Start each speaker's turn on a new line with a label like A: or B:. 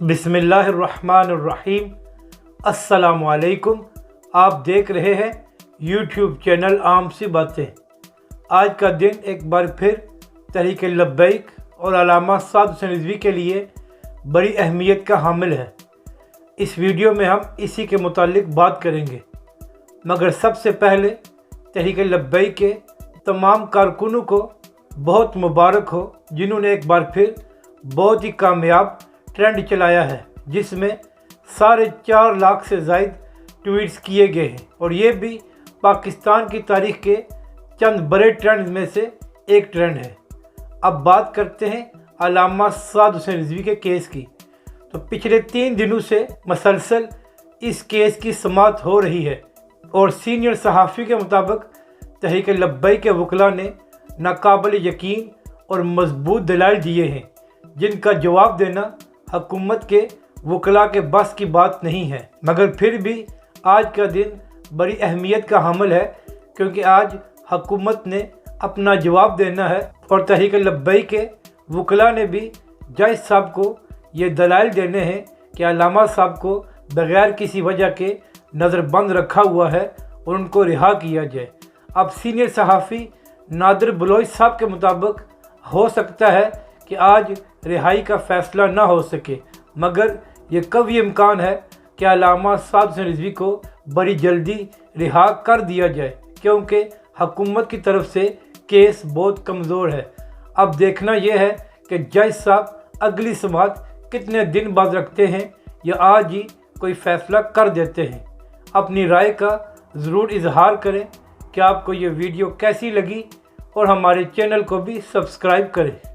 A: बिस्मिल्लाहिर्रहमानिर्रहीम। अस्सलामुअलैकुम। आप देख रहे हैं यूट्यूब चैनल आम सी बातें। आज का दिन एक बार फिर तहरीक लब्बैक और अल्लामा साद हुसैन रिज़वी के लिए बड़ी अहमियत का हामिल है। इस वीडियो में हम इसी के मुतालिक बात करेंगे, मगर सबसे पहले तहरीक लब्बैक के तमाम कारकुनों को बहुत मुबारक हो, जिन्होंने एक बार फिर बहुत ही कामयाब ट्रेंड चलाया है, जिसमें 4.5 लाख से ज़ायद ट्वीट्स किए गए हैं और ये भी पाकिस्तान की तारीख के चंद बड़े ट्रेंड में से एक ट्रेंड है। अब बात करते हैं अल्लामा साद हुसैन रिज़वी के केस की। तो पिछले 3 दिनों से मसलसल इस केस की समाअत हो रही है और सीनियर सहाफ़ी के मुताबिक तहरीक लब्बैक के वकला ने नाकाबिल यकीन और मजबूत दलाइल दिए हैं, जिनका जवाब देना हुकूमत के वकला के बस की बात नहीं है। मगर फिर भी आज का दिन बड़ी अहमियत का हामिल है, क्योंकि आज हुकूमत ने अपना जवाब देना है और तहरीक लब्बैक के वकला ने भी जज साहब को ये दलाइल देने हैं कि अल्लामा साहब को बग़ैर किसी वजह के नज़रबंद रखा हुआ है और उनको रिहा किया जाए। अब सीनियर सहाफ़ी नादिर बलोच साहब के मुताबिक हो सकता है कि आज रिहाई का फ़ैसला ना हो सके, मगर ये कभी इम्कान है कि अल्लामा साद हुसैन रिज़वी को बड़ी जल्दी रिहा कर दिया जाए, क्योंकि हुकूमत की तरफ से केस बहुत कमज़ोर है। अब देखना यह है कि जज साहब अगली समाअत कितने दिन बाद रखते हैं या आज ही कोई फ़ैसला कर देते हैं। अपनी राय का ज़रूर इजहार करें कि आपको ये वीडियो कैसी लगी और हमारे चैनल को भी सब्सक्राइब करें।